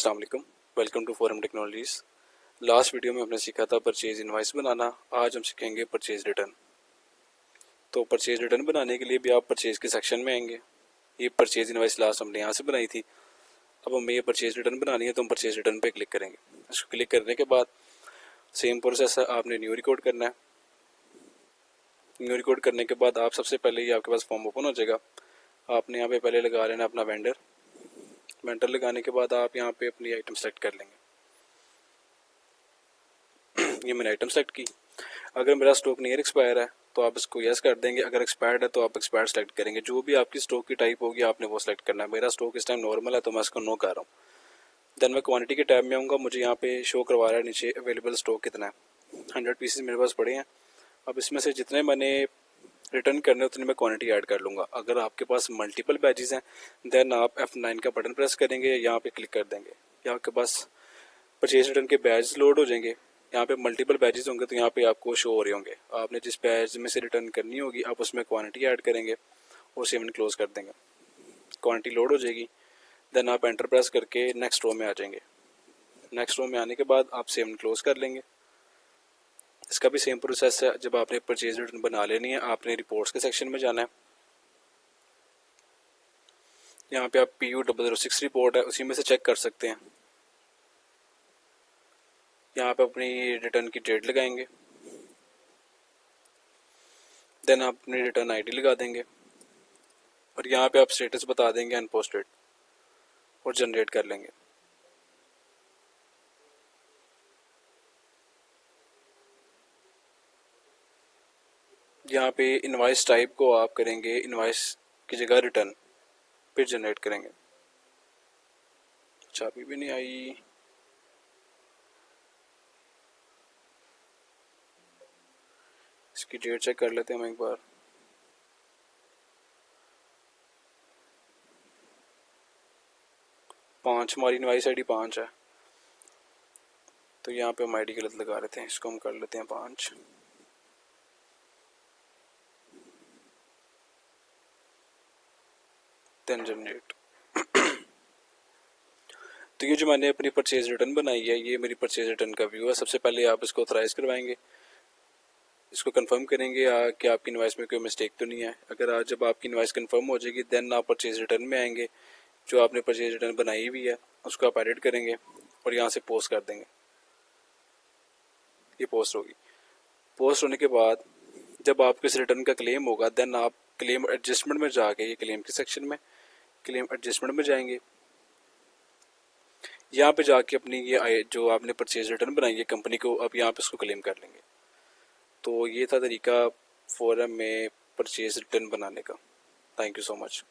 अस्सलाम वालेकुम, welcome to Forum Technologies. Last video में हमने सीखा था परचेज इनवाइस बनाना। आज हम सीखेंगे परचेज रिटर्न। तो परचेज रिटर्न बनाने के लिए भी आप परचेज के सेक्शन में आएंगे। ये परचेज इनवाइस लास्ट हमने यहाँ से बनाई थी। अब हमें ये परचेज रिटर्न बनानी है तो हम परचेज रिटर्न पे क्लिक करेंगे। इसको क्लिक करने के बाद सेम प्रोसेस है, आपने न्यू रिकॉर्ड करना है। न्यू रिकॉर्ड करने के बाद आप सबसे पहले ये आपके पास फॉर्म ओपन हो जाएगा। आपने यहाँ पे पहले लगा लेना अपना वेंडर लगाने के बाद आप यहाँ पे अपनी आइटम सेलेक्ट कर लेंगे। ये मैंने आइटम सेलेक्ट की। अगर मेरा स्टॉक नियर एक्सपायर है तो आप इसको यस कर देंगे, अगर एक्सपायर्ड है तो आप एक्सपायर्ड सेलेक्ट करेंगे। जो भी आपकी स्टॉक की टाइप होगी आपने वो सेलेक्ट करना है। मेरा स्टॉक इस टाइम नॉर्मल है तो मैं इसको नो कर रहा हूँ। देन मैं क्वांटिटी के टैब में आऊँगा। मुझे यहाँ पे शो करवा रहा है नीचे अवेलेबल स्टॉक कितना है। 100 पीसेस मेरे पास पड़े हैं। अब इसमें से जितने मैंने रिटर्न करने उतनी मैं क्वांटिटी ऐड कर लूँगा। अगर आपके पास मल्टीपल बैचेस हैं देन आप F9 का बटन प्रेस करेंगे, यहाँ पे क्लिक कर देंगे। यहाँ आपके पास परचेज रिटर्न के बैच लोड हो जाएंगे। यहाँ पे मल्टीपल बैचेस होंगे तो यहाँ पे आपको शो हो रहे होंगे। आपने जिस बैच में से रिटर्न करनी होगी आप उसमें क्वांटिटी ऐड करेंगे और सेव एंड क्लोज कर देंगे। क्वांटिटी लोड हो जाएगी। देन आप एंटर प्रेस करके नेक्स्ट रो में आ जाएंगे। नेक्स्ट रो में आने के बाद आप सेव एंड क्लोज कर लेंगे। इसका भी सेम प्रोसेस है। जब आपने परचेज रिटर्न बना लेनी है आपने रिपोर्ट्स के सेक्शन में जाना है। यहाँ पे आप PU006 रिपोर्ट है उसी में से चेक कर सकते हैं। यहाँ पे अपनी रिटर्न की डेट लगाएंगे। देन आप अपनी रिटर्न आईडी लगा देंगे और यहाँ पे आप स्टेटस बता देंगे अनपोस्टेड और जनरेट कर लेंगे। यहाँ पे इनवाइस टाइप को आप करेंगे इनवाइस की जगह रिटर्न, फिर जनरेट करेंगे। अच्छा अभी भी नहीं आई। इसकी डेट चेक कर लेते हैं हम एक बार। पाँच, हमारी इनवाइस आईडी 5 है तो यहाँ पे हम आईडी गलत लगा लेते हैं। इसको हम कर लेते हैं 5। Then generate. तो ये जो मैंने अपनी परचेज रिटर्न बनाई है ये मेरी परचेज रिटर्न का व्यू है। सबसे पहले आप इसको ऑथराइज करवाएंगे, इसको कंफर्म करेंगे कि आपकी इनवाइस में कोई मिस्टेक तो नहीं है। अगर आज जब आपकी इनवाइस कंफर्म हो जाएगी देन आप परचेज रिटर्न में आएंगे। जो आपने परचेज रिटर्न बनाई हुई है उसको आप एडिट करेंगे और यहाँ से पोस्ट कर देंगे। ये पोस्ट होगी। पोस्ट होने के बाद जब आपको इस रिटर्न का क्लेम होगा देन आप क्लेम एडजस्टमेंट में जाके ये क्लेम के सेक्शन में क्लेम एडजस्टमेंट में जाएंगे। यहाँ पे जाके अपनी ये जो आपने परचेज रिटर्न बनाई है कंपनी को अब यहाँ पे इसको क्लेम कर लेंगे। तो ये था तरीका फोरम में परचेज रिटर्न बनाने का। Thank you so much.